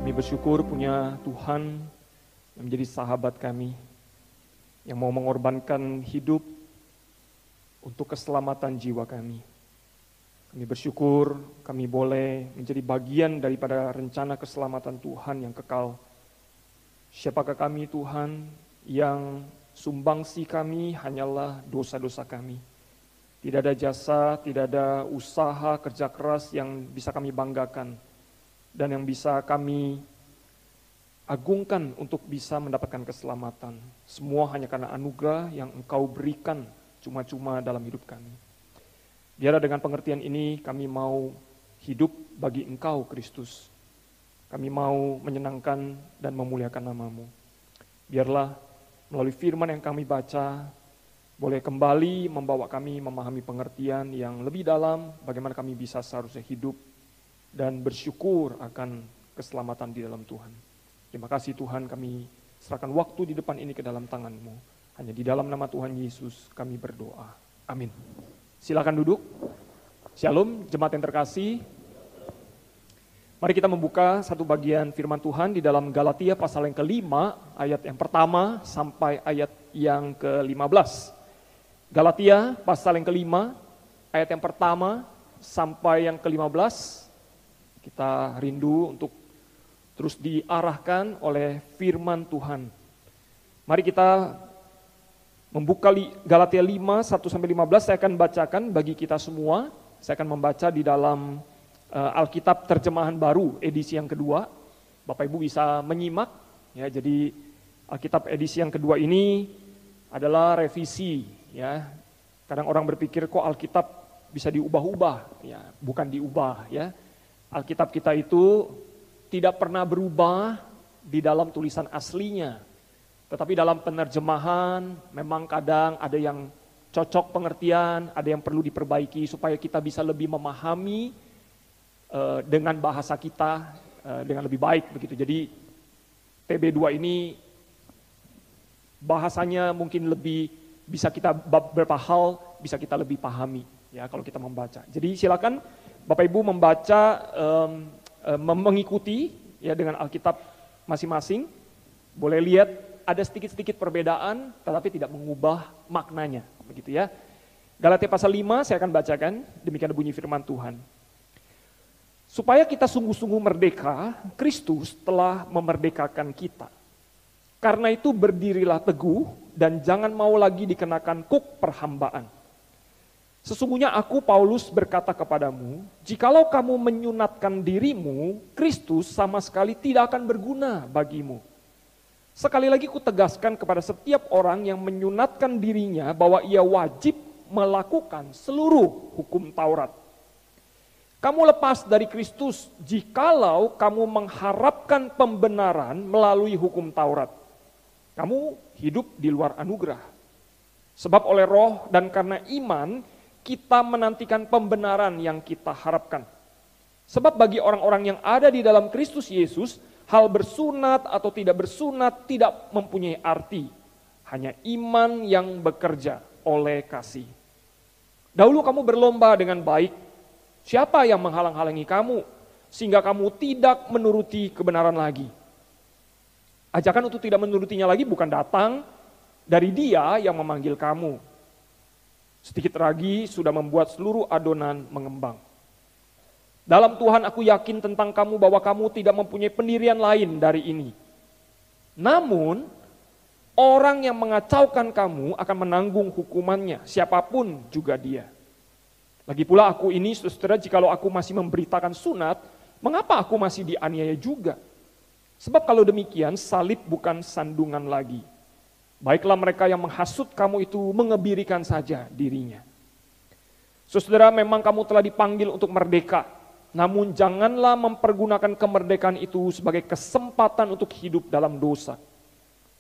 Kami bersyukur punya Tuhan yang menjadi sahabat kami, yang mau mengorbankan hidup untuk keselamatan jiwa kami. Kami bersyukur kami boleh menjadi bagian daripada rencana keselamatan Tuhan yang kekal. Siapakah kami Tuhan, yang sumbangsi kami hanyalah dosa-dosa kami. Tidak ada jasa, tidak ada usaha, kerja keras yang bisa kami banggakan dan yang bisa kami agungkan untuk bisa mendapatkan keselamatan. Semua hanya karena anugerah yang Engkau berikan cuma-cuma dalam hidup kami. Biarlah dengan pengertian ini kami mau hidup bagi Engkau Kristus. Kami mau menyenangkan dan memuliakan nama-Mu. Biarlah melalui firman yang kami baca, boleh kembali membawa kami memahami pengertian yang lebih dalam bagaimana kami bisa seharusnya hidup dan bersyukur akan keselamatan di dalam Tuhan. Terima kasih Tuhan, kami serahkan waktu di depan ini ke dalam tangan-Mu. Hanya di dalam nama Tuhan Yesus kami berdoa. Amin. Silakan duduk. Shalom, jemaat yang terkasih. Mari kita membuka satu bagian firman Tuhan di dalam Galatia pasal yang kelima, ayat yang pertama sampai ayat yang ke-15. Galatia pasal yang kelima, ayat yang pertama sampai yang ke-15. Kita rindu untuk terus diarahkan oleh firman Tuhan. Mari kita membuka Galatia 5, 1-15, saya akan bacakan bagi kita semua. Saya akan membaca di dalam Alkitab terjemahan baru, edisi yang kedua. Bapak Ibu bisa menyimak. Ya, jadi Alkitab edisi yang kedua ini adalah revisi. Ya, kadang orang berpikir kok Alkitab bisa diubah-ubah, ya, bukan diubah, ya. Alkitab kita itu tidak pernah berubah di dalam tulisan aslinya, tetapi dalam penerjemahan memang kadang ada yang cocok pengertian, ada yang perlu diperbaiki supaya kita bisa lebih memahami dengan bahasa kita dengan lebih baik begitu. Jadi TB2 ini bahasanya mungkin lebih bisa kita beberapa hal bisa kita lebih pahami ya kalau kita membaca. Jadi silakan Bapak Ibu membaca mengikuti ya dengan Alkitab masing-masing. Boleh lihat ada sedikit-sedikit perbedaan tetapi tidak mengubah maknanya begitu ya. Galatia pasal 5 saya akan bacakan, demikian bunyi firman Tuhan. Supaya kita sungguh-sungguh merdeka, Kristus telah memerdekakan kita. Karena itu berdirilah teguh dan jangan mau lagi dikenakan kuk perhambaan. Sesungguhnya aku Paulus berkata kepadamu, jikalau kamu menyunatkan dirimu, Kristus sama sekali tidak akan berguna bagimu. Sekali lagi kutegaskan kepada setiap orang yang menyunatkan dirinya bahwa ia wajib melakukan seluruh hukum Taurat. Kamu lepas dari Kristus jikalau kamu mengharapkan pembenaran melalui hukum Taurat. Kamu hidup di luar anugerah. Sebab oleh roh dan karena iman, kita menantikan pembenaran yang kita harapkan. Sebab bagi orang-orang yang ada di dalam Kristus Yesus, hal bersunat atau tidak bersunat tidak mempunyai arti. Hanya iman yang bekerja oleh kasih. Dahulu kamu berlomba dengan baik. Siapa yang menghalang-halangi kamu, sehingga kamu tidak menuruti kebenaran lagi? Ajakan untuk tidak menurutinya lagi bukan datang dari Dia yang memanggil kamu. Sedikit lagi sudah membuat seluruh adonan mengembang. Dalam Tuhan aku yakin tentang kamu bahwa kamu tidak mempunyai pendirian lain dari ini. Namun, orang yang mengacaukan kamu akan menanggung hukumannya, siapapun juga dia. Lagi pula aku ini, saudara, jikalau aku masih memberitakan sunat, mengapa aku masih dianiaya juga? Sebab kalau demikian, salib bukan sandungan lagi. Baiklah mereka yang menghasut kamu itu mengebirikan saja dirinya. Saudara, memang kamu telah dipanggil untuk merdeka, namun janganlah mempergunakan kemerdekaan itu sebagai kesempatan untuk hidup dalam dosa.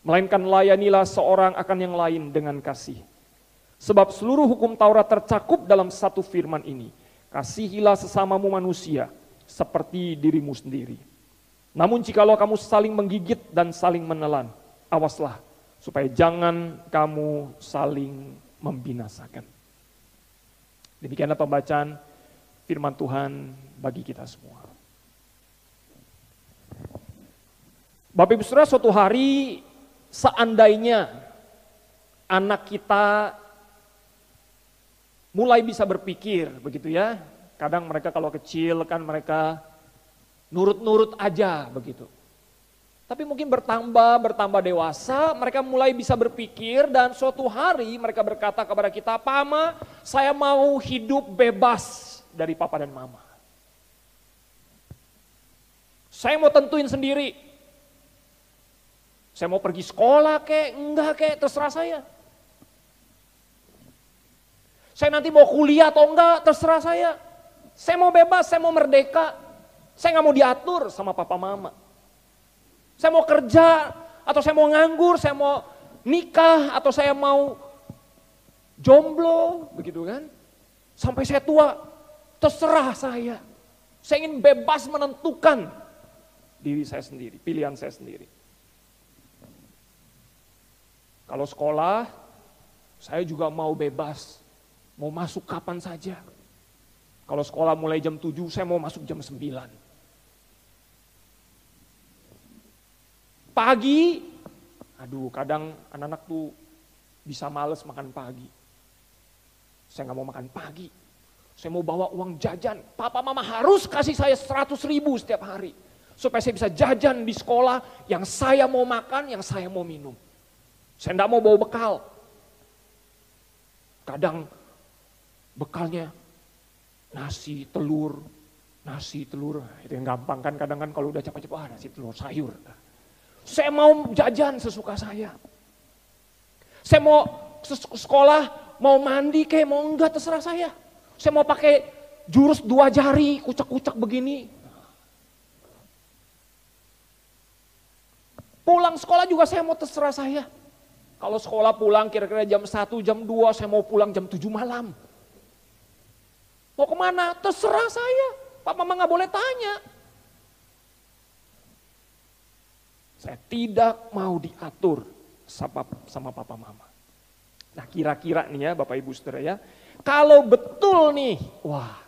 Melainkan layanilah seorang akan yang lain dengan kasih. Sebab seluruh hukum Taurat tercakup dalam satu firman ini. Kasihilah sesamamu manusia seperti dirimu sendiri. Namun jikalau kamu saling menggigit dan saling menelan, awaslah supaya jangan kamu saling membinasakan. Demikianlah pembacaan firman Tuhan bagi kita semua. Bapak Ibu Saudara, suatu hari seandainya anak kita mulai bisa berpikir, begitu ya. Kadang mereka kalau kecil kan mereka nurut-nurut aja begitu. Tapi mungkin bertambah dewasa, mereka mulai bisa berpikir dan suatu hari mereka berkata kepada kita, "Mama, saya mau hidup bebas dari papa dan mama. Saya mau tentuin sendiri. Saya mau pergi sekolah kek, enggak kek, terserah saya. Saya nanti mau kuliah atau enggak, terserah saya. Saya mau bebas, saya mau merdeka. Saya nggak mau diatur sama papa mama. Saya mau kerja, atau saya mau nganggur, saya mau nikah, atau saya mau jomblo, begitu kan. Sampai saya tua, terserah saya. Saya ingin bebas menentukan diri saya sendiri, pilihan saya sendiri. Kalau sekolah, saya juga mau bebas, mau masuk kapan saja. Kalau sekolah mulai jam 7, saya mau masuk jam 9. Pagi, aduh kadang anak-anak tuh bisa males makan pagi. Saya nggak mau makan pagi. Saya mau bawa uang jajan. Papa mama harus kasih saya 100.000 setiap hari. Supaya saya bisa jajan di sekolah yang saya mau makan, yang saya mau minum. Saya enggak mau bawa bekal. Kadang bekalnya nasi, telur. Itu yang gampang kan, kadang kan kalau udah capek-capek, nasi, telur, sayur. Saya mau jajan sesuka saya. Saya mau sekolah, mau mandi kayak mau enggak, terserah saya. Saya mau pakai jurus 2 jari, kucek-kucek begini. Pulang sekolah juga saya mau terserah saya. Kalau sekolah pulang kira-kira jam 1, jam 2, saya mau pulang jam 7 malam. Mau kemana? Terserah saya. Pak mama nggak boleh tanya. Saya tidak mau diatur sama papa mama. Nah kira-kira nih ya Bapak Ibu Saudara ya. Kalau betul nih, wah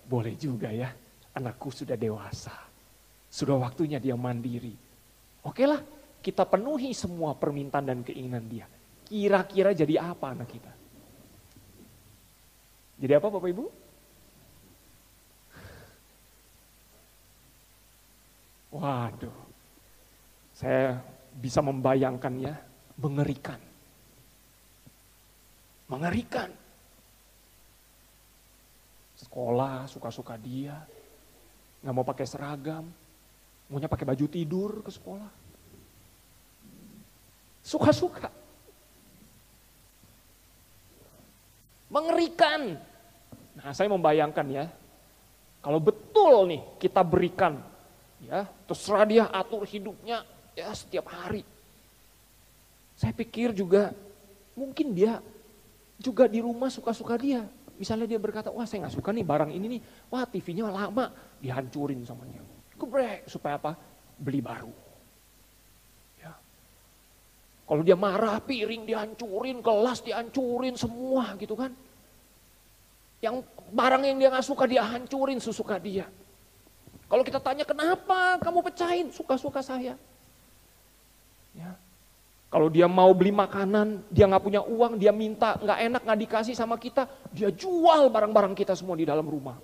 boleh juga ya. Anakku sudah dewasa. Sudah waktunya dia mandiri. Oke lah, kita penuhi semua permintaan dan keinginan dia. Kira-kira jadi apa anak kita? Jadi apa Bapak Ibu? Waduh, saya bisa membayangkannya, mengerikan. Mengerikan. Sekolah suka-suka dia, nggak mau pakai seragam, maunya pakai baju tidur ke sekolah. Suka-suka. Mengerikan. Nah saya membayangkan ya, kalau betul nih kita berikan, ya terserah dia atur hidupnya ya setiap hari. Saya pikir juga mungkin dia juga di rumah suka-suka dia. Misalnya dia berkata, wah saya gak suka nih barang ini nih, wah TV-nya lama, dihancurin sama dia. Gebrek, supaya apa? Beli baru. Ya. Kalau dia marah, piring dihancurin, gelas dihancurin, semua gitu kan. Yang barang yang dia gak suka dia hancurin sesuka dia. Kalau kita tanya kenapa kamu pecahin, suka-suka saya. Ya. Kalau dia mau beli makanan, dia nggak punya uang, dia minta, nggak enak, nggak dikasih sama kita, dia jual barang-barang kita semua di dalam rumah.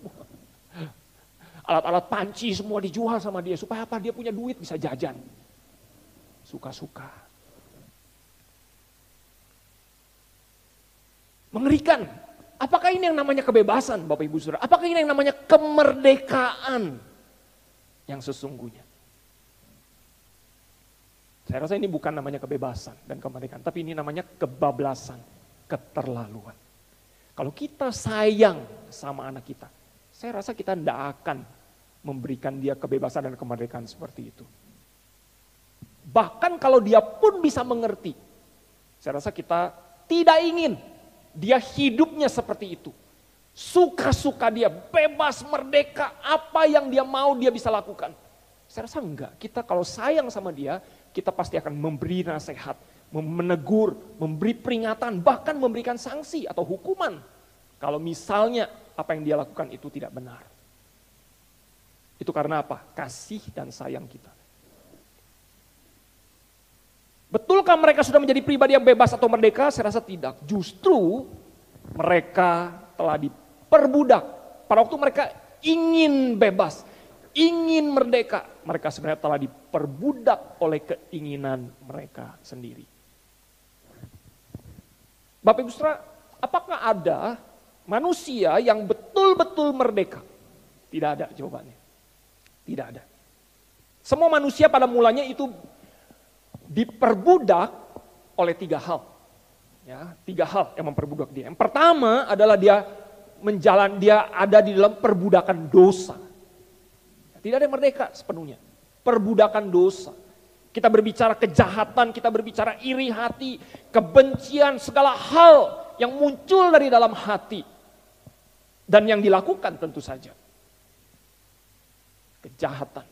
Alat-alat panci semua dijual sama dia, supaya apa? Dia punya duit bisa jajan. Suka-suka. Mengerikan. Apakah ini yang namanya kebebasan Bapak Ibu Saudara? Apakah ini yang namanya kemerdekaan yang sesungguhnya? Saya rasa ini bukan namanya kebebasan dan kemerdekaan, tapi ini namanya kebablasan, keterlaluan. Kalau kita sayang sama anak kita, saya rasa kita tidak akan memberikan dia kebebasan dan kemerdekaan seperti itu. Bahkan kalau dia pun bisa mengerti, saya rasa kita tidak ingin dia hidupnya seperti itu. Suka-suka dia, bebas, merdeka, apa yang dia mau dia bisa lakukan. Saya rasa enggak, kita kalau sayang sama dia, kita pasti akan memberi nasihat, menegur, memberi peringatan, bahkan memberikan sanksi atau hukuman. Kalau misalnya apa yang dia lakukan itu tidak benar. Itu karena apa? Kasih dan sayang kita. Betulkah mereka sudah menjadi pribadi yang bebas atau merdeka? Saya rasa tidak. Justru mereka telah diperbudak. Pada waktu mereka ingin bebas, ingin merdeka, mereka sebenarnya telah diperbudak oleh keinginan mereka sendiri. Bapak Ibu Saudara, apakah ada manusia yang betul-betul merdeka? Tidak ada jawabannya. Tidak ada. Semua manusia pada mulanya itu diperbudak oleh tiga hal. Ya, tiga hal yang memperbudak dia. Yang pertama adalah dia ada di dalam perbudakan dosa. Tidak ada yang merdeka sepenuhnya. Perbudakan dosa. Kita berbicara kejahatan, kita berbicara iri hati, kebencian, segala hal yang muncul dari dalam hati. Dan yang dilakukan tentu saja. Kejahatan,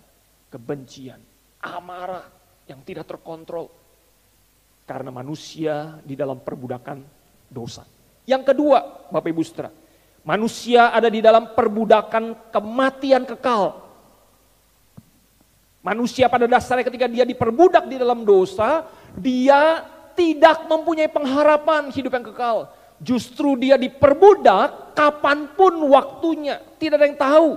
kebencian, amarah yang tidak terkontrol. Karena manusia di dalam perbudakan dosa. Yang kedua, Bapak Ibu Saudara, manusia ada di dalam perbudakan kematian kekal. Manusia pada dasarnya ketika dia diperbudak di dalam dosa, dia tidak mempunyai pengharapan hidup yang kekal. Justru dia diperbudak kapanpun waktunya, tidak ada yang tahu.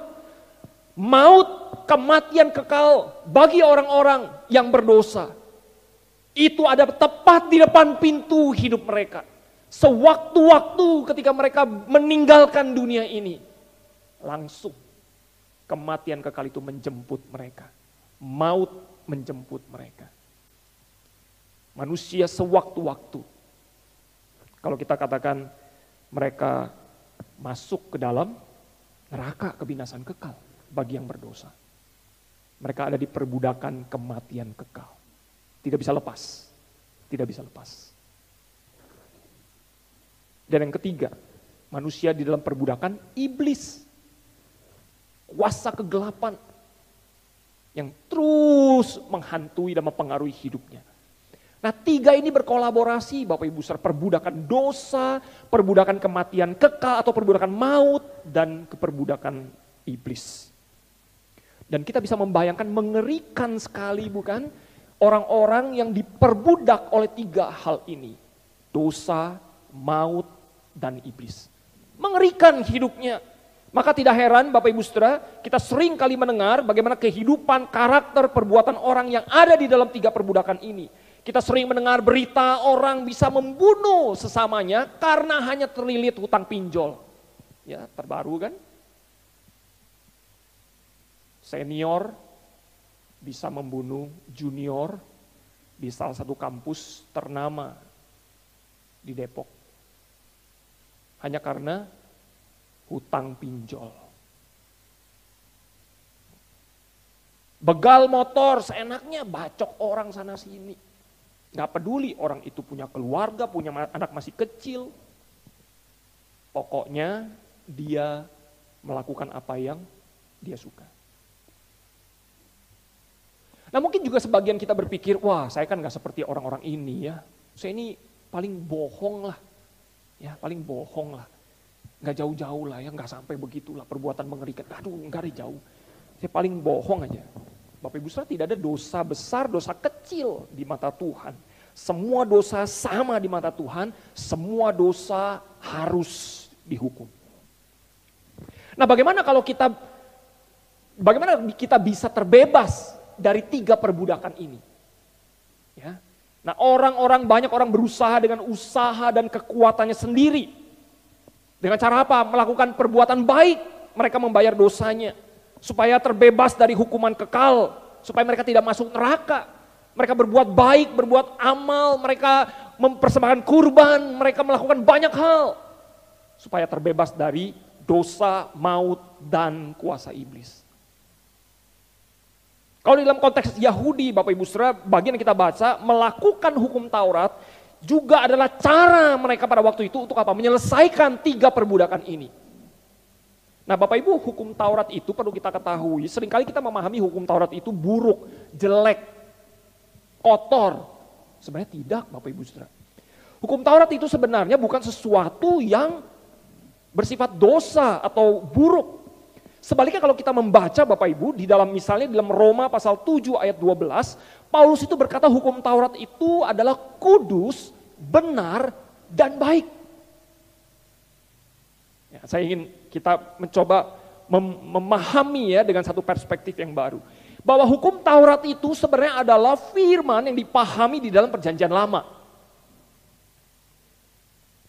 Maut, kematian kekal bagi orang-orang yang berdosa. Itu ada tepat di depan pintu hidup mereka. Sewaktu-waktu ketika mereka meninggalkan dunia ini, langsung kematian kekal itu menjemput mereka. Maut menjemput mereka. Manusia sewaktu-waktu. Kalau kita katakan mereka masuk ke dalam neraka kebinasan kekal bagi yang berdosa. Mereka ada di perbudakan kematian kekal. Tidak bisa lepas. Tidak bisa lepas. Dan yang ketiga, manusia di dalam perbudakan iblis. Kuasa kegelapan yang terus menghantui dan mempengaruhi hidupnya. Nah, tiga ini berkolaborasi, Bapak Ibu Saudara, perbudakan dosa, perbudakan kematian kekal atau perbudakan maut, dan keperbudakan iblis. Dan kita bisa membayangkan mengerikan sekali, bukan? Orang-orang yang diperbudak oleh tiga hal ini. Dosa, maut, dan iblis. Mengerikan hidupnya. Maka tidak heran Bapak Ibu Saudara, kita sering kali mendengar bagaimana kehidupan, karakter, perbuatan orang yang ada di dalam tiga perbudakan ini. Kita sering mendengar berita orang bisa membunuh sesamanya karena hanya terlilit hutang pinjol. Ya, terbaru kan? Senior bisa membunuh junior di salah satu kampus ternama di Depok. Hanya karena hutang pinjol. Begal motor seenaknya bacok orang sana sini. Gak peduli orang itu punya keluarga, punya anak masih kecil. Pokoknya dia melakukan apa yang dia suka. Nah mungkin juga sebagian kita berpikir, wah saya kan gak seperti orang-orang ini ya. Saya ini paling bohong lah. Ya paling bohong lah. Gak jauh-jauh lah ya, gak sampai begitulah perbuatan mengerikan. Aduh enggak ada jauh. Saya paling bohong aja. Bapak Ibu Saudara, tidak ada dosa besar, dosa kecil di mata Tuhan. Semua dosa sama di mata Tuhan, semua dosa harus dihukum. Nah bagaimana kita bisa terbebas dari tiga perbudakan ini? Ya. Nah banyak orang berusaha dengan usaha dan kekuatannya sendiri. Dengan cara apa? Melakukan perbuatan baik, mereka membayar dosanya. Supaya terbebas dari hukuman kekal, supaya mereka tidak masuk neraka. Mereka berbuat baik, berbuat amal, mereka mempersembahkan kurban, mereka melakukan banyak hal. Supaya terbebas dari dosa, maut, dan kuasa iblis. Kalau di dalam konteks Yahudi, Bapak Ibu Saudara, bagian yang kita baca, melakukan hukum Taurat, juga adalah cara mereka pada waktu itu untuk apa? Menyelesaikan tiga perbudakan ini. Nah Bapak Ibu, hukum Taurat itu perlu kita ketahui, seringkali kita memahami hukum Taurat itu buruk, jelek, kotor. Sebenarnya tidak Bapak Ibu Saudara. Hukum Taurat itu sebenarnya bukan sesuatu yang bersifat dosa atau buruk. Sebaliknya kalau kita membaca Bapak Ibu, di dalam misalnya di dalam Roma pasal 7 ayat 12, Paulus itu berkata hukum Taurat itu adalah kudus, benar, dan baik. Ya, saya ingin kita mencoba memahami ya dengan satu perspektif yang baru. Bahwa hukum Taurat itu sebenarnya adalah firman yang dipahami di dalam perjanjian lama.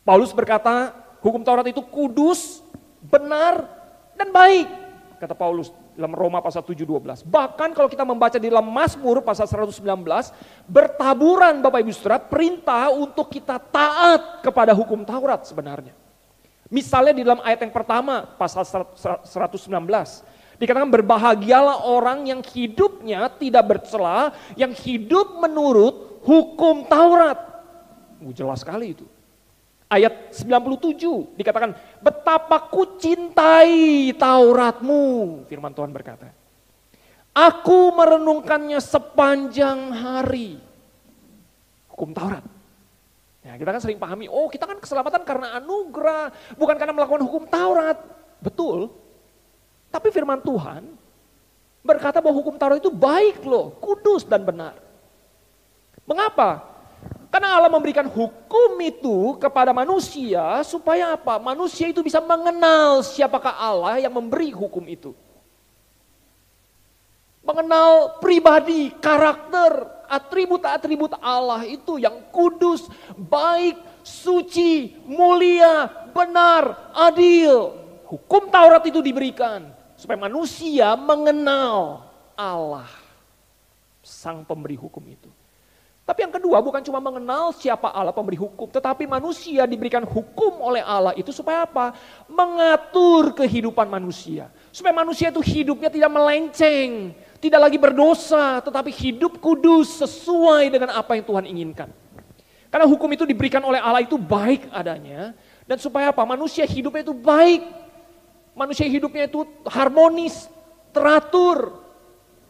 Paulus berkata hukum Taurat itu kudus, benar, dan baik. Kata Paulus dalam Roma pasal 7:12. Bahkan kalau kita membaca di dalam Mazmur pasal 119, bertaburan Bapak Ibu Saudara perintah untuk kita taat kepada hukum Taurat sebenarnya. Misalnya di dalam ayat yang pertama pasal 119, dikatakan berbahagialah orang yang hidupnya tidak bercela, yang hidup menurut hukum Taurat. Jelas sekali itu. Ayat 97 dikatakan betapa ku cintai Tauratmu, firman Tuhan berkata. Aku merenungkannya sepanjang hari. Hukum Taurat. Ya, kita kan sering pahami, oh kita kan keselamatan karena anugerah, bukan karena melakukan hukum Taurat. Betul. Tapi firman Tuhan berkata bahwa hukum Taurat itu baik loh, kudus dan benar. Mengapa? Karena Allah memberikan hukum itu kepada manusia supaya apa? Manusia itu bisa mengenal siapakah Allah yang memberi hukum itu. Mengenal pribadi, karakter, atribut-atribut Allah itu yang kudus, baik, suci, mulia, benar, adil. Hukum Taurat itu diberikan supaya manusia mengenal Allah, sang pemberi hukum itu. Tapi yang kedua bukan cuma mengenal siapa Allah pemberi hukum, tetapi manusia diberikan hukum oleh Allah itu supaya apa? Mengatur kehidupan manusia. Supaya manusia itu hidupnya tidak melenceng, tidak lagi berdosa, tetapi hidup kudus sesuai dengan apa yang Tuhan inginkan. Karena hukum itu diberikan oleh Allah itu baik adanya, dan supaya apa? Manusia hidupnya itu baik, manusia hidupnya itu harmonis, teratur,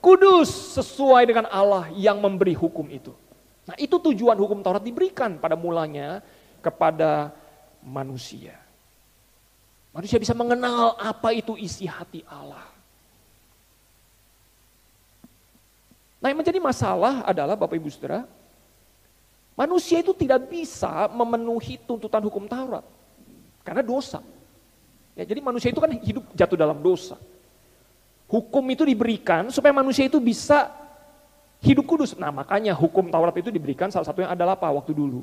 kudus sesuai dengan Allah yang memberi hukum itu. Nah itu tujuan hukum Taurat diberikan pada mulanya kepada manusia. Manusia bisa mengenal apa itu isi hati Allah. Nah yang menjadi masalah adalah Bapak Ibu Saudara, manusia itu tidak bisa memenuhi tuntutan hukum Taurat. Karena dosa. Ya, jadi manusia itu kan hidup jatuh dalam dosa. Hukum itu diberikan supaya manusia itu bisa hidup kudus. Nah makanya hukum Taurat itu diberikan salah satunya adalah apa waktu dulu?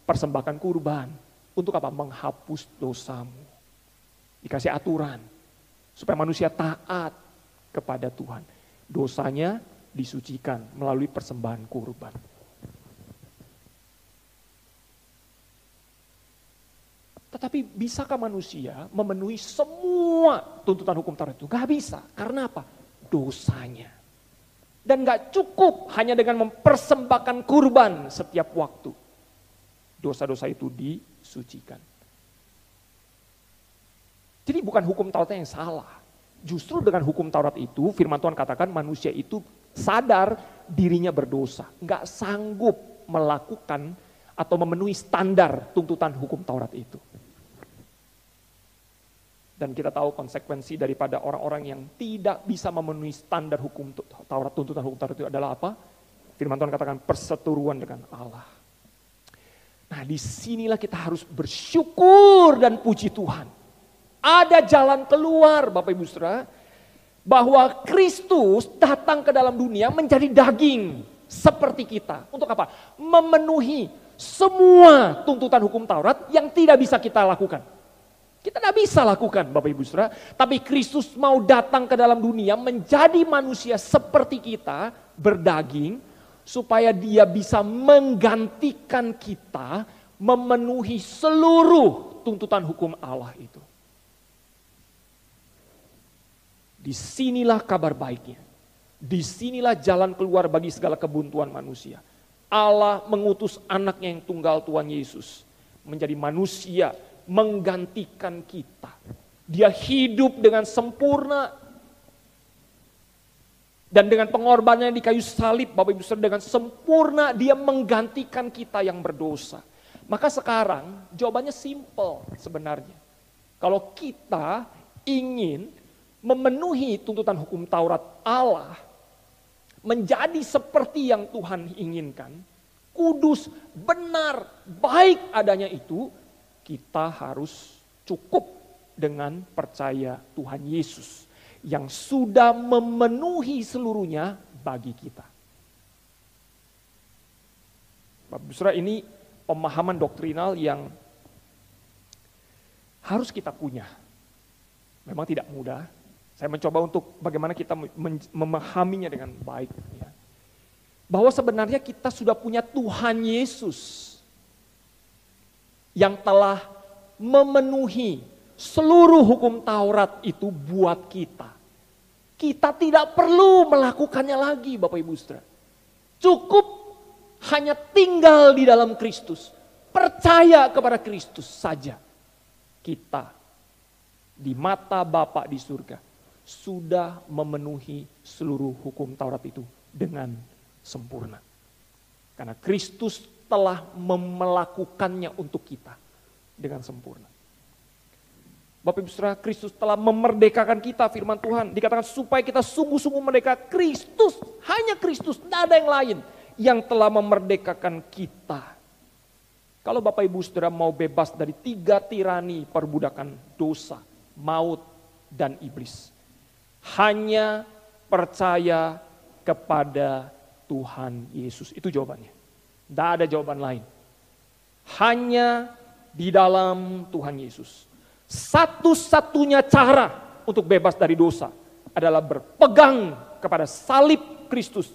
Persembahkan kurban. Untuk apa? Menghapus dosamu. Dikasih aturan. Supaya manusia taat kepada Tuhan. Dosanya disucikan melalui persembahan kurban. Tetapi bisakah manusia memenuhi semua tuntutan hukum Taurat itu? Gak bisa. Karena apa? Dosanya. Dan gak cukup hanya dengan mempersembahkan kurban setiap waktu. Dosa-dosa itu disucikan. Jadi bukan hukum Taurat yang salah. Justru dengan hukum Taurat itu firman Tuhan katakan manusia itu sadar dirinya berdosa. Gak sanggup melakukan atau memenuhi standar tuntutan hukum Taurat itu. Dan kita tahu konsekuensi daripada orang-orang yang tidak bisa memenuhi standar hukum Taurat, tuntutan hukum Taurat itu adalah apa? Firman Tuhan katakan perseteruan dengan Allah. Nah disinilah kita harus bersyukur dan puji Tuhan. Ada jalan keluar Bapak Ibu Saudara, bahwa Kristus datang ke dalam dunia menjadi daging seperti kita. Untuk apa? Memenuhi semua tuntutan hukum Taurat yang tidak bisa kita lakukan. Kita tidak bisa lakukan Bapak Ibu Saudara, tapi Kristus mau datang ke dalam dunia menjadi manusia seperti kita, berdaging, supaya dia bisa menggantikan kita memenuhi seluruh tuntutan hukum Allah itu. Disinilah kabar baiknya, disinilah jalan keluar bagi segala kebuntuan manusia. Allah mengutus anaknya yang tunggal Tuhan Yesus menjadi manusia, menggantikan kita. Dia hidup dengan sempurna. Dan dengan pengorbanannya di kayu salib, Bapak Ibu Saudara, dengan sempurna dia menggantikan kita yang berdosa. Maka sekarang jawabannya simple sebenarnya. Kalau kita ingin memenuhi tuntutan hukum Taurat Allah, menjadi seperti yang Tuhan inginkan, kudus, benar, baik adanya itu, kita harus cukup dengan percaya Tuhan Yesus yang sudah memenuhi seluruhnya bagi kita. Bapak Saudara, ini pemahaman doktrinal yang harus kita punya. Memang tidak mudah. Saya mencoba untuk bagaimana kita memahaminya dengan baik. Ya. Bahwa sebenarnya kita sudah punya Tuhan Yesus yang telah memenuhi seluruh hukum Taurat itu buat kita. Kita tidak perlu melakukannya lagi, Bapak Ibu Saudara. Cukup hanya tinggal di dalam Kristus. Percaya kepada Kristus saja. Kita di mata Bapa di surga sudah memenuhi seluruh hukum Taurat itu dengan sempurna. Karena Kristus telah melakukannya untuk kita dengan sempurna. Bapak Ibu Saudara, Kristus telah memerdekakan kita, firman Tuhan. Dikatakan supaya kita sungguh-sungguh merdeka. Kristus, hanya Kristus, tidak ada yang lain yang telah memerdekakan kita. Kalau Bapak Ibu Saudara mau bebas dari 3 tirani perbudakan dosa, maut, dan iblis. Hanya percaya kepada Tuhan Yesus. Itu jawabannya. Tidak ada jawaban lain. Hanya di dalam Tuhan Yesus. Satu-satunya cara untuk bebas dari dosa adalah berpegang kepada salib Kristus,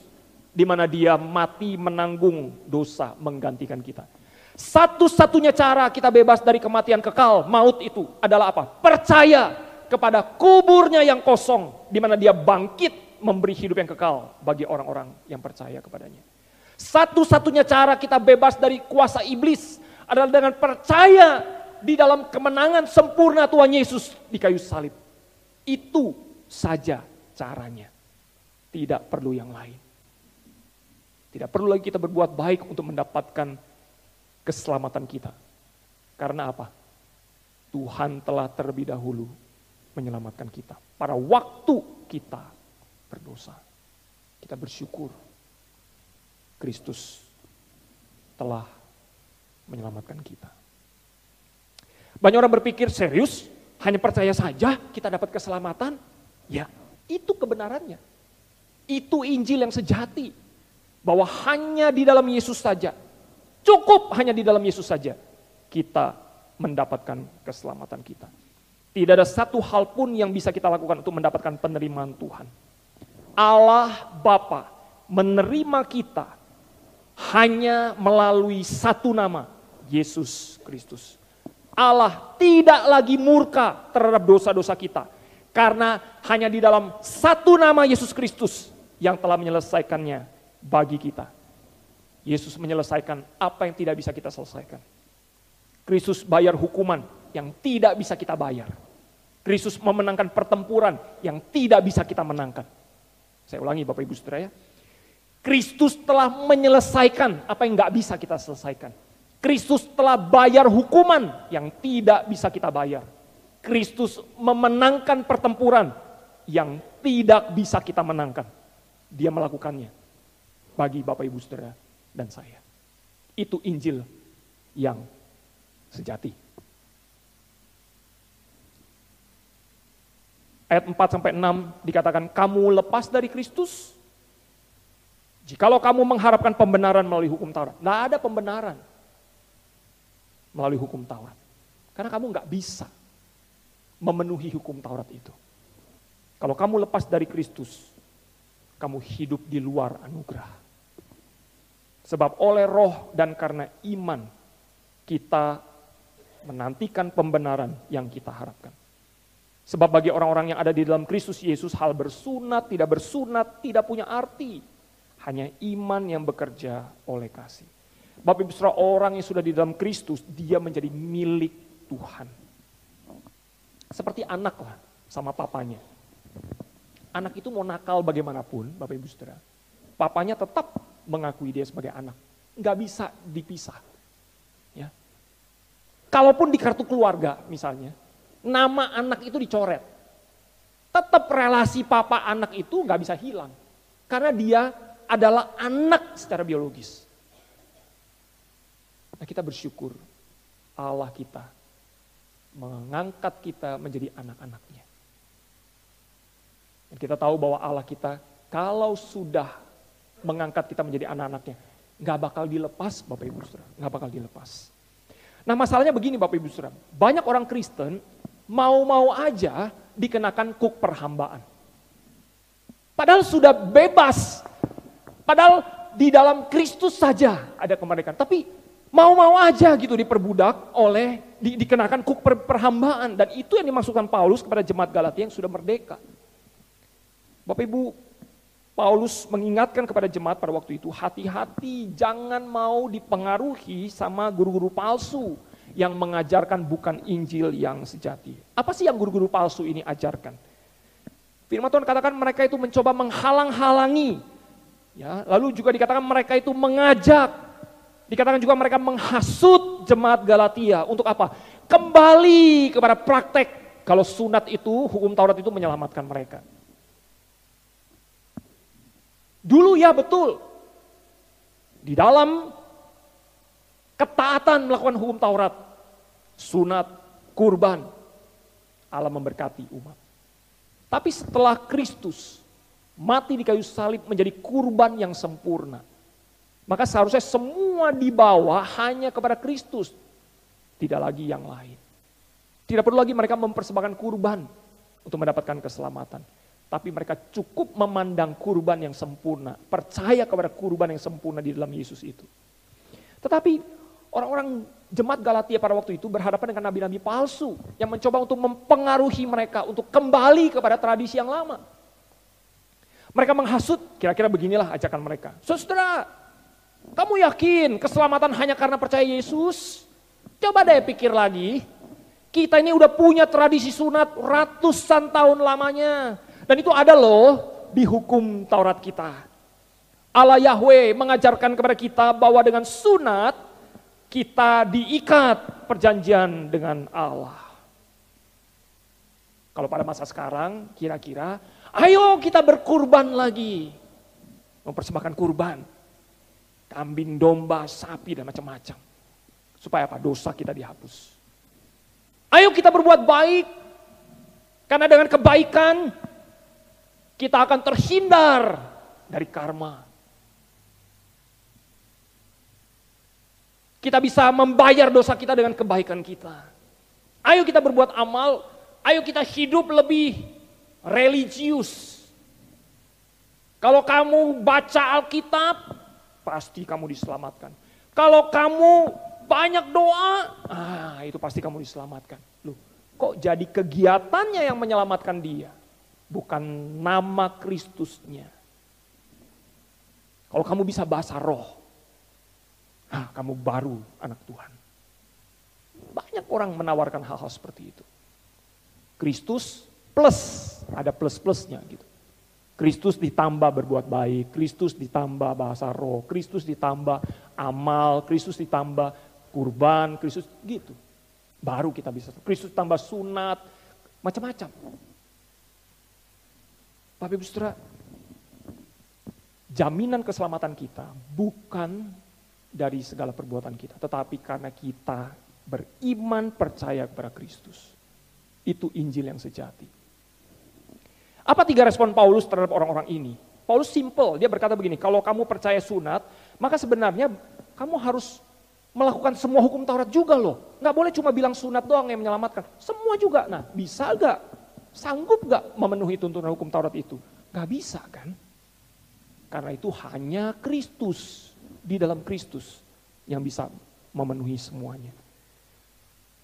di mana Dia mati menanggung dosa menggantikan kita. Satu-satunya cara kita bebas dari kematian kekal, maut itu adalah apa? Percaya kepada kuburnya yang kosong, di mana Dia bangkit memberi hidup yang kekal bagi orang-orang yang percaya kepadanya. Satu-satunya cara kita bebas dari kuasa iblis adalah dengan percaya di dalam kemenangan sempurna Tuhan Yesus di kayu salib. Itu saja caranya. Tidak perlu yang lain. Tidak perlu lagi kita berbuat baik untuk mendapatkan keselamatan kita. Karena apa? Tuhan telah terlebih dahulu menyelamatkan kita. Pada waktu kita berdosa. Kita bersyukur. Kristus telah menyelamatkan kita. Banyak orang berpikir, serius? Hanya percaya saja kita dapat keselamatan? Ya, itu kebenarannya. Itu Injil yang sejati. Bahwa hanya di dalam Yesus saja, cukup hanya di dalam Yesus saja, kita mendapatkan keselamatan kita. Tidak ada satu hal pun yang bisa kita lakukan untuk mendapatkan penerimaan Tuhan. Allah Bapa menerima kita hanya melalui satu nama, Yesus Kristus. Allah tidak lagi murka terhadap dosa-dosa kita. Karena hanya di dalam satu nama Yesus Kristus yang telah menyelesaikannya bagi kita. Yesus menyelesaikan apa yang tidak bisa kita selesaikan. Kristus bayar hukuman yang tidak bisa kita bayar. Kristus memenangkan pertempuran yang tidak bisa kita menangkan. Saya ulangi Bapak Ibu Saudara ya. Kristus telah menyelesaikan apa yang nggak bisa kita selesaikan. Kristus telah bayar hukuman yang tidak bisa kita bayar. Kristus memenangkan pertempuran yang tidak bisa kita menangkan. Dia melakukannya bagi Bapak Ibu Saudara dan saya. Itu Injil yang sejati. Ayat 4-6 dikatakan, kamu lepas dari Kristus, jikalau kamu mengharapkan pembenaran melalui hukum Taurat. Nggak ada pembenaran melalui hukum Taurat. Karena kamu nggak bisa memenuhi hukum Taurat itu. Kalau kamu lepas dari Kristus, kamu hidup di luar anugerah. Sebab oleh roh dan karena iman, kita menantikan pembenaran yang kita harapkan. Sebab bagi orang-orang yang ada di dalam Kristus Yesus, hal bersunat, tidak punya arti. Hanya iman yang bekerja oleh kasih. Bapak Ibu Saudara, orang yang sudah di dalam Kristus, dia menjadi milik Tuhan. Seperti anak lah sama papanya. Anak itu mau nakal bagaimanapun, Bapak Ibu Saudara, papanya tetap mengakui dia sebagai anak. Nggak bisa dipisah. Ya. Kalaupun di kartu keluarga misalnya, nama anak itu dicoret. Tetap relasi papa anak itu nggak bisa hilang. Karena dia adalah anak secara biologis. Nah, kita bersyukur Allah kita mengangkat kita menjadi anak-anaknya. Dan kita tahu bahwa Allah kita kalau sudah mengangkat kita menjadi anak-anaknya, nggak bakal dilepas Bapak Ibu Saudara, nggak bakal dilepas. Nah masalahnya begini Bapak Ibu Saudara, banyak orang Kristen mau-mau aja dikenakan kuk perhambaan. Padahal sudah bebas, padahal di dalam Kristus saja ada kemerdekaan. Tapi mau-mau aja gitu diperbudak oleh, dikenakan kuk perhambaan. Dan itu yang dimaksudkan Paulus kepada jemaat Galatia yang sudah merdeka. Bapak Ibu, Paulus mengingatkan kepada jemaat pada waktu itu, hati-hati jangan mau dipengaruhi sama guru-guru palsu yang mengajarkan bukan Injil yang sejati. Apa sih yang guru-guru palsu ini ajarkan? Firman Tuhan katakan mereka itu mencoba menghalang-halangi. Ya, lalu juga dikatakan mereka itu mengajak. Dikatakan juga mereka menghasut jemaat Galatia untuk apa? Kembali kepada praktek kalau sunat itu, hukum Taurat itu menyelamatkan mereka. Dulu ya betul, di dalam ketaatan melakukan hukum Taurat, sunat, kurban, Allah memberkati umat. Tapi setelah Kristus mati di kayu salib menjadi kurban yang sempurna, maka seharusnya semua dibawa hanya kepada Kristus, tidak lagi yang lain. Tidak perlu lagi mereka mempersembahkan kurban untuk mendapatkan keselamatan. Tapi mereka cukup memandang kurban yang sempurna, percaya kepada kurban yang sempurna di dalam Yesus itu. Tetapi orang-orang jemaat Galatia pada waktu itu berhadapan dengan nabi-nabi palsu yang mencoba untuk mempengaruhi mereka untuk kembali kepada tradisi yang lama. Mereka menghasut, kira-kira beginilah ajakan mereka. Saudara, kamu yakin keselamatan hanya karena percaya Yesus? Coba deh pikir lagi, kita ini udah punya tradisi sunat ratusan tahun lamanya. Dan itu ada loh di hukum Taurat kita. Allah Yahweh mengajarkan kepada kita bahwa dengan sunat kita diikat perjanjian dengan Allah. Kalau pada masa sekarang kira-kira ayo kita berkurban lagi. Mempersembahkan kurban. Kambing, domba, sapi dan macam-macam. Supaya apa? Dosa kita dihapus. Ayo kita berbuat baik. Karena dengan kebaikan kita akan terhindar dari karma. Kita bisa membayar dosa kita dengan kebaikan kita. Ayo kita berbuat amal, ayo kita hidup lebih religius. Kalau kamu baca Alkitab, pasti kamu diselamatkan. Kalau kamu banyak doa, itu pasti kamu diselamatkan. Loh, kok jadi kegiatannya yang menyelamatkan dia? Bukan nama Kristusnya. Kalau kamu bisa bahasa roh, kamu baru anak Tuhan. Banyak orang menawarkan hal-hal seperti itu. Kristus plus, ada plus-plusnya gitu. Kristus ditambah berbuat baik, Kristus ditambah bahasa roh, Kristus ditambah amal, Kristus ditambah kurban, Kristus gitu. Baru kita bisa, Kristus tambah sunat, macam-macam. Bapak Ibu Saudara, jaminan keselamatan kita bukan dari segala perbuatan kita, tetapi karena kita beriman percaya kepada Kristus. Itu Injil yang sejati. Apa 3 respon Paulus terhadap orang-orang ini? Paulus simple, dia berkata begini, kalau kamu percaya sunat, maka sebenarnya kamu harus melakukan semua hukum Taurat juga loh. Nggak boleh cuma bilang sunat doang yang menyelamatkan, semua juga. Nah, bisa gak? Sanggup gak memenuhi tuntunan hukum Taurat itu? Gak bisa kan? Karena itu hanya Kristus, di dalam Kristus yang bisa memenuhi semuanya.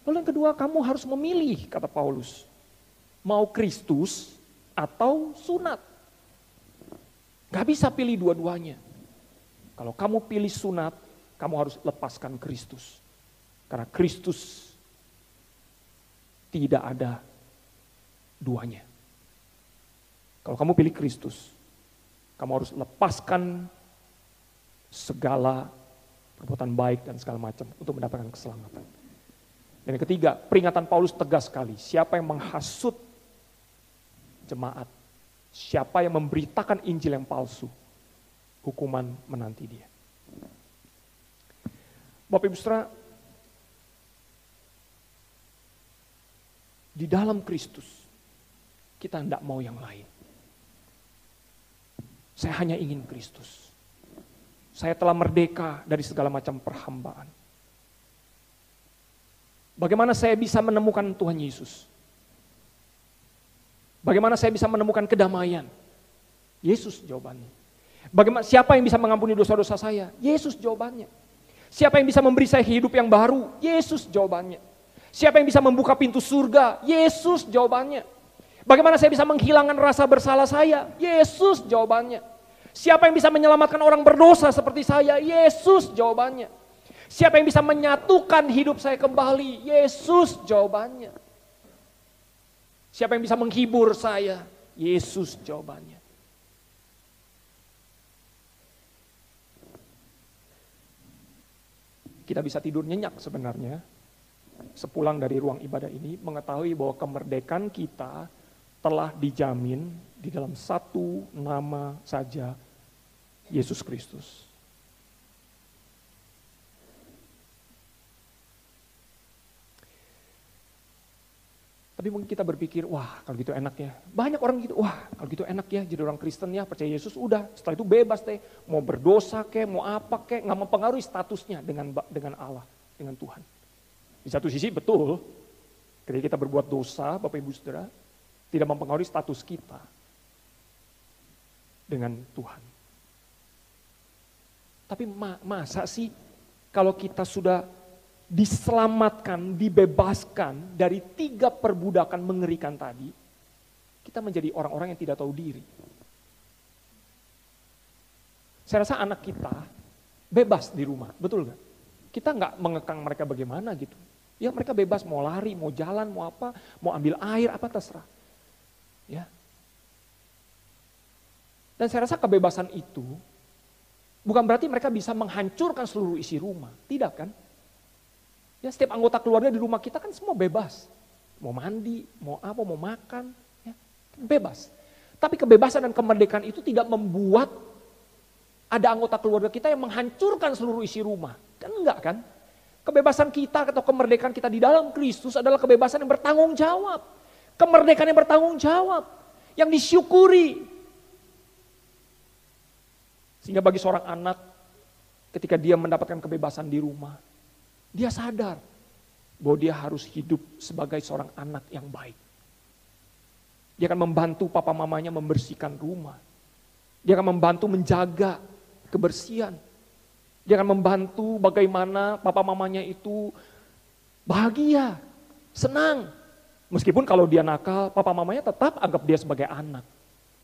Lalu yang kedua, kamu harus memilih, kata Paulus. Mau Kristus atau sunat. Gak bisa pilih dua-duanya. Kalau kamu pilih sunat, kamu harus lepaskan Kristus. Karena Kristus tidak ada duanya. Kalau kamu pilih Kristus, kamu harus lepaskan segala perbuatan baik dan segala macam untuk mendapatkan keselamatan. Dan yang ketiga, peringatan Paulus tegas sekali. Siapa yang menghasut jemaat, Siapa yang memberitakan Injil yang palsu, hukuman menanti dia. Bapak Ibu Saudara, di dalam Kristus, kita tidak mau yang lain. Saya hanya ingin Kristus. Saya telah merdeka dari segala macam perhambaan. Bagaimana saya bisa menemukan Tuhan Yesus? Bagaimana saya bisa menemukan kedamaian? Yesus jawabannya. Siapa yang bisa mengampuni dosa-dosa saya? Yesus jawabannya. Siapa yang bisa memberi saya hidup yang baru? Yesus jawabannya. Siapa yang bisa membuka pintu surga? Yesus jawabannya. Bagaimana saya bisa menghilangkan rasa bersalah saya? Yesus jawabannya. Siapa yang bisa menyelamatkan orang berdosa seperti saya? Yesus jawabannya. Siapa yang bisa menyatukan hidup saya kembali? Yesus jawabannya. Siapa yang bisa menghibur saya? Yesus jawabannya. Kita bisa tidur nyenyak sebenarnya, sepulang dari ruang ibadah ini, mengetahui bahwa kemerdekaan kita telah dijamin di dalam satu nama saja, Yesus Kristus. Tapi mungkin kita berpikir, wah kalau gitu enak ya. Banyak orang gitu, wah kalau gitu enak ya jadi orang Kristen ya, percaya Yesus udah. Setelah itu bebas deh, mau berdosa kek, mau apa kek, gak mempengaruhi statusnya dengan Allah, dengan Tuhan. Di satu sisi betul, ketika kita berbuat dosa, Bapak Ibu Saudara, tidak mempengaruhi status kita dengan Tuhan. Tapi masa sih kalau kita sudah diselamatkan, dibebaskan dari 3 perbudakan mengerikan tadi, kita menjadi orang-orang yang tidak tahu diri. Saya rasa anak kita bebas di rumah, betul gak? Kita nggak mengekang mereka bagaimana gitu. Ya mereka bebas mau lari, mau jalan, mau apa, mau ambil air, apa terserah. Ya. Dan saya rasa kebebasan itu bukan berarti mereka bisa menghancurkan seluruh isi rumah, tidak kan? Ya, setiap anggota keluarga di rumah kita kan semua bebas. Mau mandi, mau apa, mau makan, ya, bebas. Tapi kebebasan dan kemerdekaan itu tidak membuat ada anggota keluarga kita yang menghancurkan seluruh isi rumah. Kan enggak kan? Kebebasan kita atau kemerdekaan kita di dalam Kristus adalah kebebasan yang bertanggung jawab. Kemerdekaan yang bertanggung jawab. Yang disyukuri. Sehingga bagi seorang anak ketika dia mendapatkan kebebasan di rumah, dia sadar bahwa dia harus hidup sebagai seorang anak yang baik. Dia akan membantu papa mamanya membersihkan rumah. Dia akan membantu menjaga kebersihan. Dia akan membantu bagaimana papa mamanya itu bahagia, senang. Meskipun kalau dia nakal, papa mamanya tetap anggap dia sebagai anak.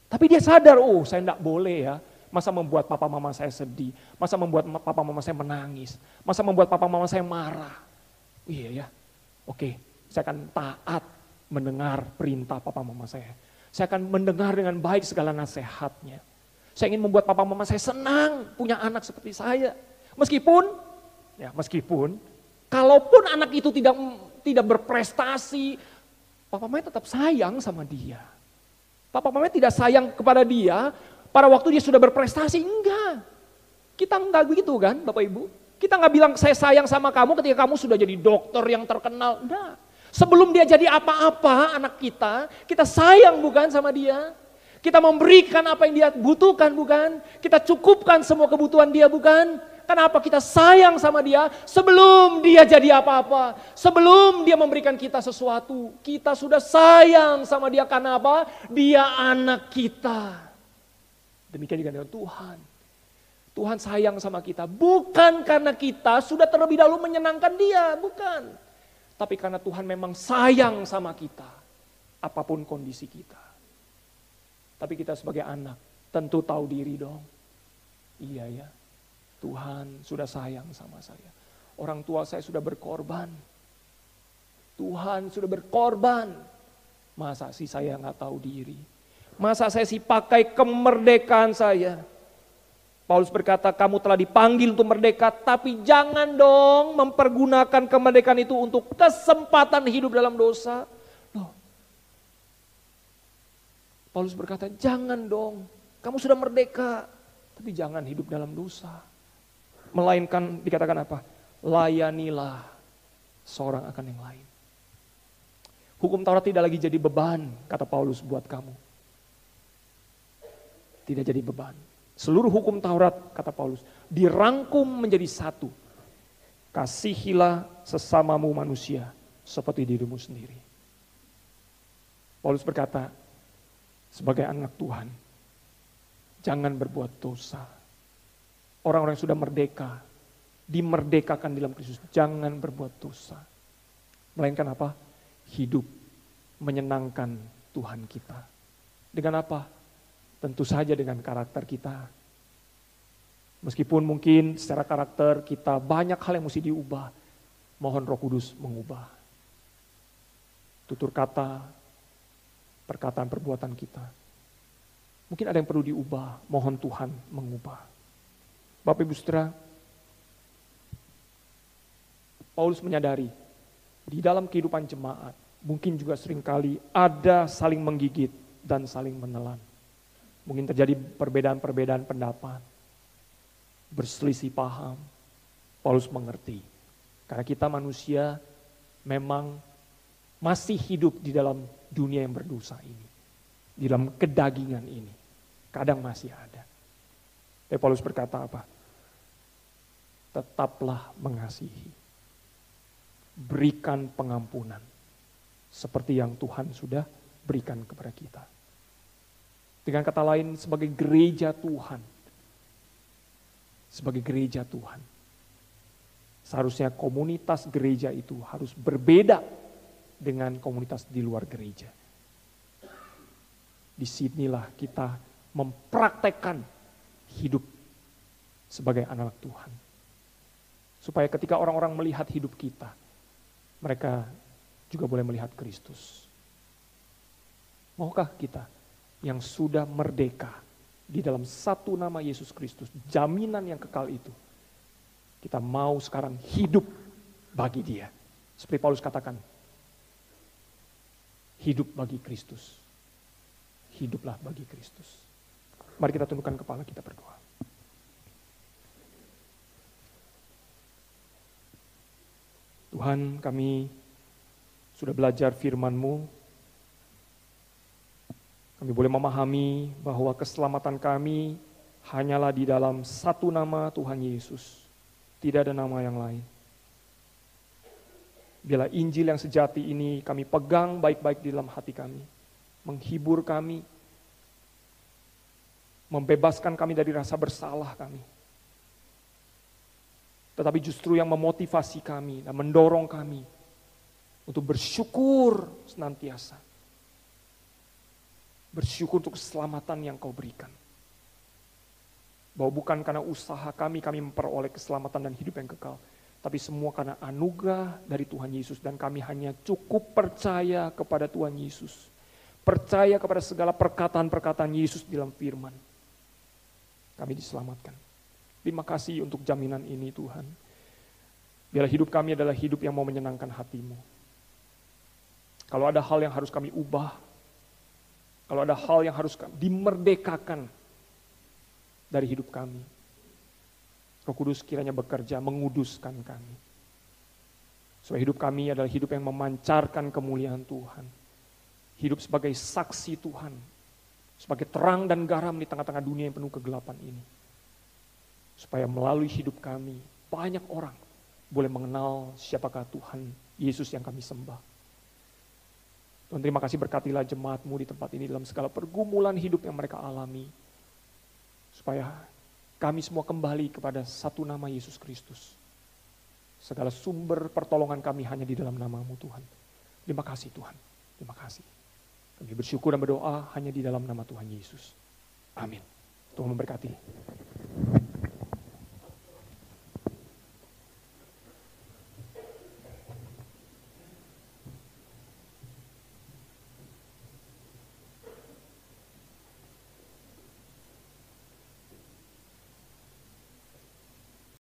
Tapi dia sadar, oh saya tidak boleh ya. Masa membuat papa mama saya sedih, masa membuat papa mama saya menangis, masa membuat papa mama saya marah. Iya ya, oke, saya akan taat mendengar perintah papa mama saya. Saya akan mendengar dengan baik segala nasihatnya. Saya ingin membuat papa mama saya senang punya anak seperti saya. Meskipun, kalaupun anak itu tidak berprestasi, papa mamanya tetap sayang sama dia. Papa mamanya tidak sayang kepada dia pada waktu dia sudah berprestasi, enggak. Kita enggak begitu kan Bapak Ibu. Kita enggak bilang saya sayang sama kamu ketika kamu sudah jadi dokter yang terkenal. Enggak. Sebelum dia jadi apa-apa anak kita sayang bukan sama dia. Kita memberikan apa yang dia butuhkan bukan. Kita cukupkan semua kebutuhan dia bukan. Kenapa kita sayang sama dia sebelum dia jadi apa-apa. Sebelum dia memberikan kita sesuatu. Kita sudah sayang sama dia karena apa? Dia anak kita. Demikian juga dengan Tuhan. Tuhan sayang sama kita bukan karena kita sudah terlebih dahulu menyenangkan dia, bukan. Tapi karena Tuhan memang sayang sama kita, apapun kondisi kita. Tapi kita sebagai anak tentu tahu diri dong. Iya ya, Tuhan sudah sayang sama saya. Orang tua saya sudah berkorban. Tuhan sudah berkorban. Masa sih saya nggak tahu diri? Masa saya sih pakai kemerdekaan saya? Paulus berkata, kamu telah dipanggil untuk merdeka, tapi jangan dong mempergunakan kemerdekaan itu untuk kesempatan hidup dalam dosa. Loh. Paulus berkata, jangan dong, kamu sudah merdeka, tapi jangan hidup dalam dosa. Melainkan dikatakan apa? Layanilah seorang akan yang lain. Hukum Taurat tidak lagi jadi beban, kata Paulus buat kamu. Tidak jadi beban. Seluruh hukum Taurat, kata Paulus, dirangkum menjadi satu. Kasihilah sesamamu manusia seperti dirimu sendiri. Paulus berkata, sebagai anak Tuhan, jangan berbuat dosa. Orang-orang yang sudah merdeka, dimerdekakan dalam Kristus, jangan berbuat dosa. Melainkan apa? Hidup menyenangkan Tuhan kita. Dengan apa? Tentu saja dengan karakter kita. Meskipun mungkin secara karakter kita banyak hal yang mesti diubah, mohon Roh Kudus mengubah. Tutur kata, perkataan, perbuatan kita. Mungkin ada yang perlu diubah, mohon Tuhan mengubah. Bapak Ibu Saudara, Paulus menyadari di dalam kehidupan jemaat mungkin juga seringkali ada saling menggigit dan saling menelan. Mungkin terjadi perbedaan-perbedaan pendapat, berselisih paham. Paulus mengerti, karena kita manusia memang masih hidup di dalam dunia yang berdosa ini, di dalam kedagingan ini, kadang masih ada. Tapi Paulus berkata apa? Tetaplah mengasihi, berikan pengampunan, seperti yang Tuhan sudah berikan kepada kita. Dengan kata lain, sebagai gereja Tuhan, seharusnya komunitas gereja itu harus berbeda dengan komunitas di luar gereja. Disinilah kita mempraktekkan hidup sebagai anak Tuhan. Supaya ketika orang-orang melihat hidup kita, mereka juga boleh melihat Kristus. Maukah kita yang sudah merdeka di dalam satu nama Yesus Kristus, jaminan yang kekal itu, kita mau sekarang hidup bagi Dia. Seperti Paulus katakan, hidup bagi Kristus. Hiduplah bagi Kristus. Mari kita tundukkan kepala, kita berdoa. Tuhan, kami sudah belajar firman-Mu. Kami boleh memahami bahwa keselamatan kami hanyalah di dalam satu nama Tuhan Yesus. Tidak ada nama yang lain. Biarlah Injil yang sejati ini kami pegang baik-baik di dalam hati kami. Menghibur kami. Membebaskan kami dari rasa bersalah kami. Tetapi justru yang memotivasi kami dan mendorong kami untuk bersyukur senantiasa. Bersyukur untuk keselamatan yang Kau berikan. Bahwa bukan karena usaha kami memperoleh keselamatan dan hidup yang kekal. Tapi semua karena anugerah dari Tuhan Yesus. Dan kami hanya cukup percaya kepada Tuhan Yesus. Percaya kepada segala perkataan-perkataan Yesus dalam firman. Kami diselamatkan. Terima kasih untuk jaminan ini Tuhan. Biarlah hidup kami adalah hidup yang mau menyenangkan hati-Mu. Kalau ada hal yang harus kami ubah, kalau ada hal yang harus dimerdekakan dari hidup kami, Roh Kudus kiranya bekerja menguduskan kami. Supaya hidup kami adalah hidup yang memancarkan kemuliaan Tuhan. Hidup sebagai saksi Tuhan. Sebagai terang dan garam di tengah-tengah dunia yang penuh kegelapan ini. Supaya melalui hidup kami, banyak orang boleh mengenal siapakah Tuhan Yesus yang kami sembah. Tuhan, terima kasih, berkatilah jemaat-Mu di tempat ini dalam segala pergumulan hidup yang mereka alami. Supaya kami semua kembali kepada satu nama Yesus Kristus. Segala sumber pertolongan kami hanya di dalam nama-Mu Tuhan. Terima kasih Tuhan, terima kasih. Kami bersyukur dan berdoa hanya di dalam nama Tuhan Yesus. Amin. Tuhan memberkati.